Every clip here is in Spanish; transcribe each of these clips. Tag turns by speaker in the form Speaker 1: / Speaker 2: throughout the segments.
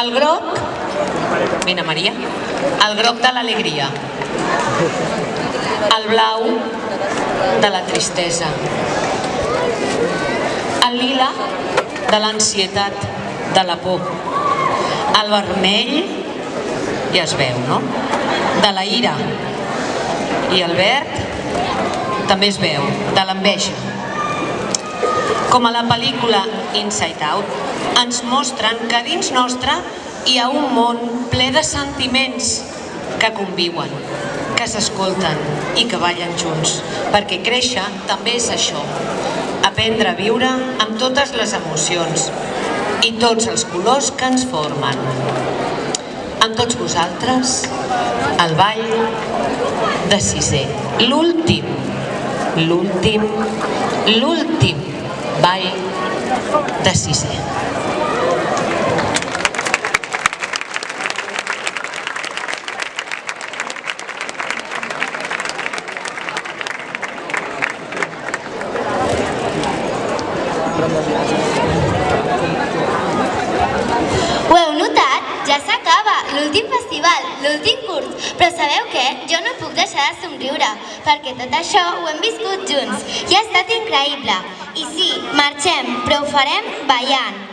Speaker 1: El groc, vine Maria, el groc de l'alegria, el blau de la tristesa, el lila de l'ansietat, de la por, el vermell, ja es veu, no?, de la ira, i el verd també es veu, de l'enveja. Com a la pel·lícula Inside Out, ens mostren que dins nostre hi ha un món ple de sentiments que conviuen, que s'escolten i que ballen junts, perquè créixer també és això, aprendre a viure amb totes les emocions i tots els colors que ens formen. Amb tots vosaltres, el ball de sisè, l'últim ball de sisè.
Speaker 2: Ho heu notat? Ja s'acaba l'últim festival, l'últim curs. Però sabeu què? Jo no puc deixar de somriure, perquè tot això ho hem viscut junts i ha estat increïble. I sí, marxem, però ho farem ballant.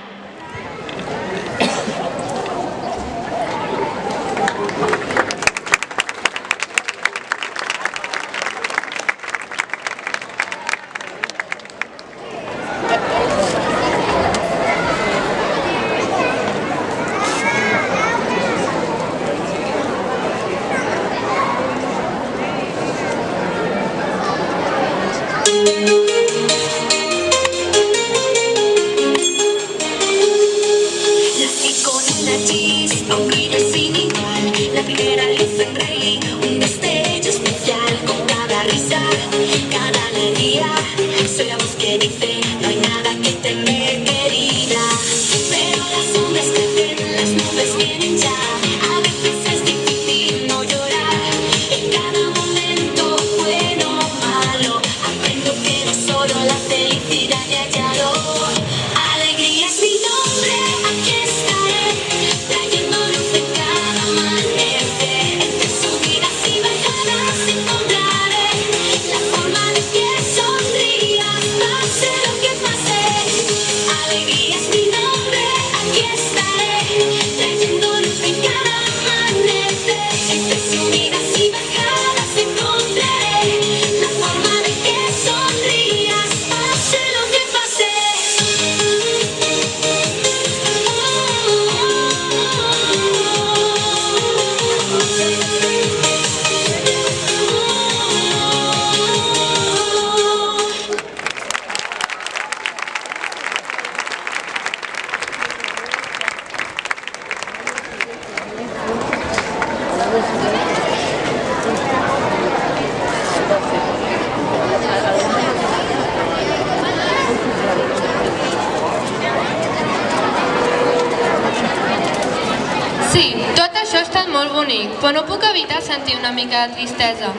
Speaker 3: Sí, tot això ha estat molt bonic, però no puc evitar sentir una mica de tristesa.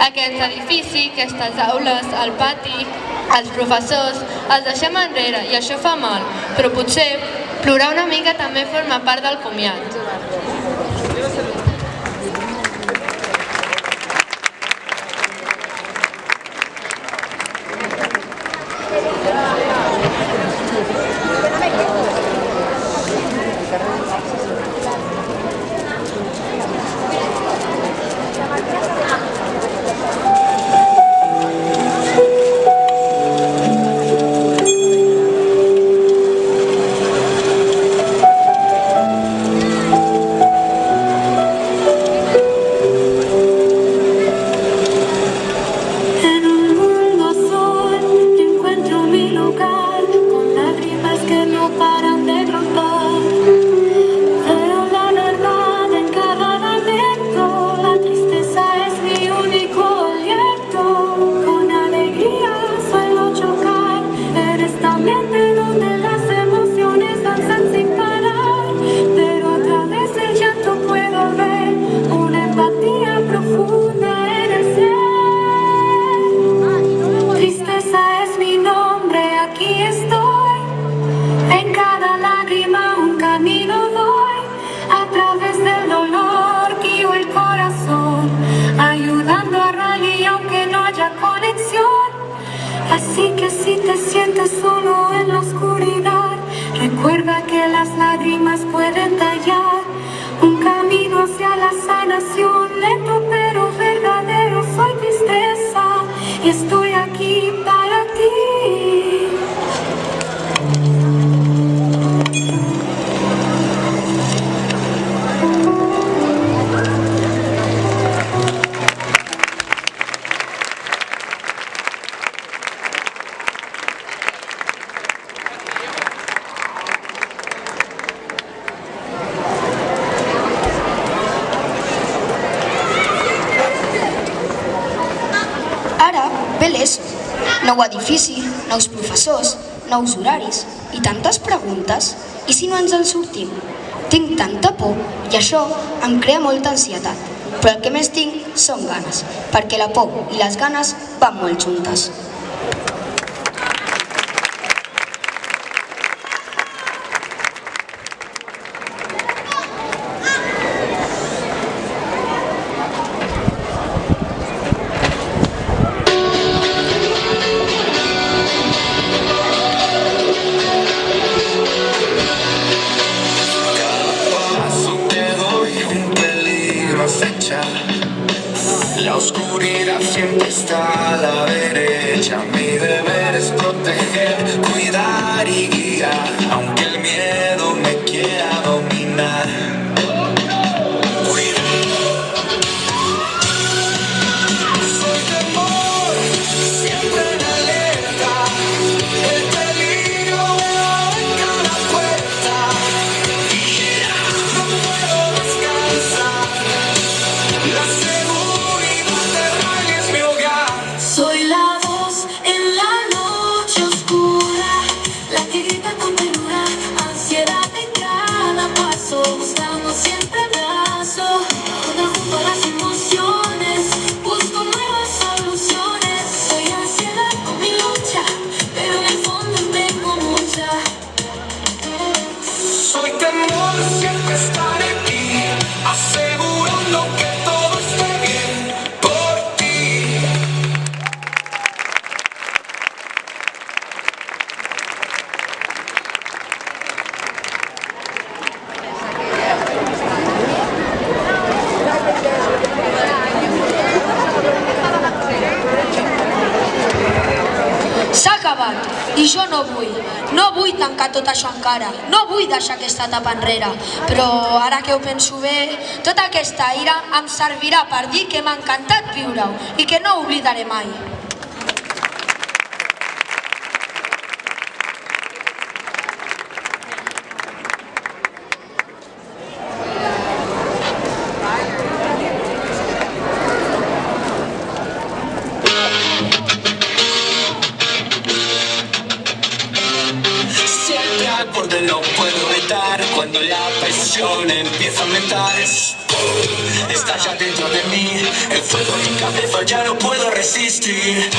Speaker 3: Aquest edifici, aquestes aules, el pati, els professors, els deixem enrere i això fa mal, però potser plorar una mica també forma part del comiat.
Speaker 4: Así que si te sientes solo en la oscuridad, recuerda que las lágrimas pueden tallar un camino hacia la sanación, lento pero verdadero. Soy tristeza y estoy aquí para ti.
Speaker 5: Ve l'ESO, nou edifici, nous professors, nous horaris i tantes preguntes. I si no ens en sortim? Tinc tanta por i això em crea molta ansietat. Però el que més tinc són ganes, perquè la por i les ganes van molt juntes.
Speaker 6: La oscuridad siempre está a la derecha. Mi deber es proteger, cuidar y guiar, aunque el miedo me quiera dominar. Soy temor, siempre en alerta. El peligro veo en cada puerta. Y no puedo descansar. La seguridad terrenal es mi hogar.
Speaker 4: Soy la voz en la noche oscura, la que grita con ternura, ansiedad en cada paso, buscando siempre abrazo. Junto a las emociones, busco nuevas soluciones. Soy ansiedad con mi lucha, pero en el fondo tengo mucha.
Speaker 6: Soy temor, siempre estaré aquí, asegurando que todo esté bien por ti.
Speaker 7: S'ha acabat, i jo no vull tancar tot això encara, no vull deixar aquesta etapa enrere, però ara que ho penso bé, tota aquesta ira em servirà per dir que m'ha encantat viure-ho i que no ho oblidaré mai.
Speaker 6: Siempre al borde no puedo evitar cuando la presión empieza a aumentar. Estalla dentro de mí, el fuego en mi cabeza ya no puedo resistir.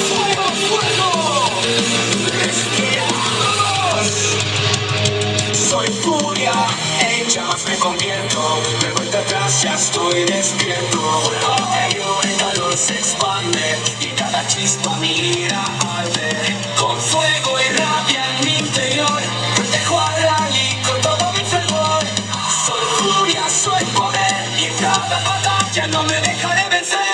Speaker 6: ¡Fuego, fuego! Respiramos. Soy furia, en llamas me convierto. Me vuelta atrás, ya estoy despierto. El calor se expande y cada chispa mi ira arde. Con fuego y rabia en mi interior, protejo a Rally con todo mi fervor. Soy furia, soy poder, y en cada batalla no me dejaré vencer.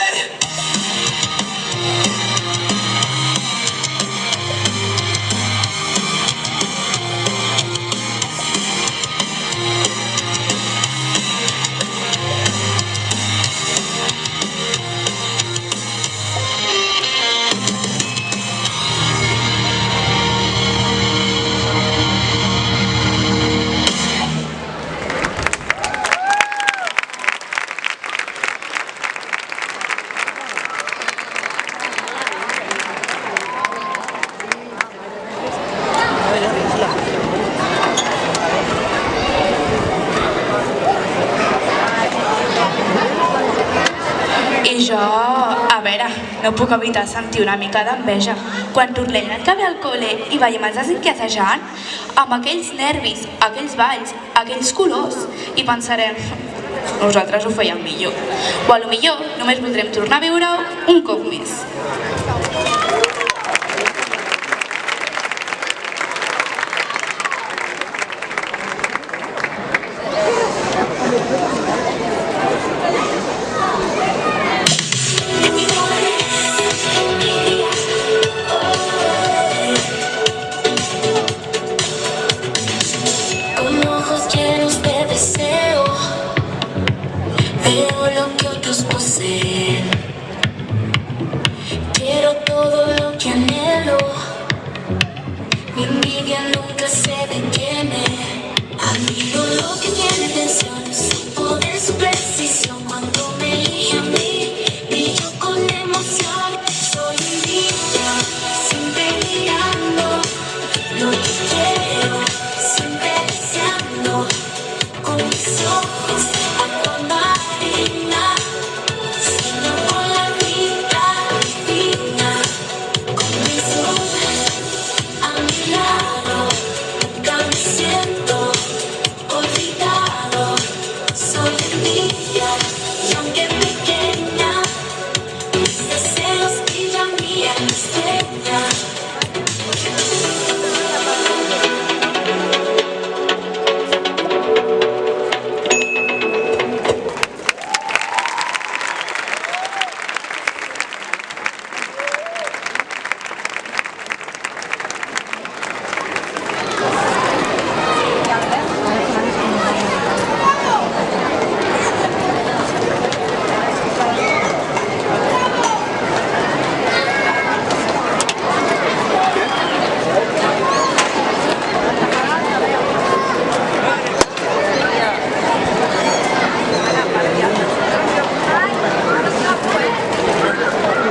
Speaker 8: I jo, a veure, no puc evitar sentir una mica d'enveja quan tornem que ve al col·le i veiem els de cinquè assajant amb aquells nervis, aquells balls, aquells colors i pensarem, nosaltres ho fèiem millor. O potser només voldrem tornar a viure-ho un cop més.
Speaker 4: Veo lo que otros poseen. Quiero todo lo que anhelo. Mi envidia nunca se detiene. Admiro lo que tiene tensión, su poder, su precisión. Cuando me elige a mí, brillo con emoción. Soy envidia, siempre mirando lo que quiero, siempre deseando. Con mis ojos acuamarina, sueño con la vida divina. Con mis ojos a mi lado, nunca me siento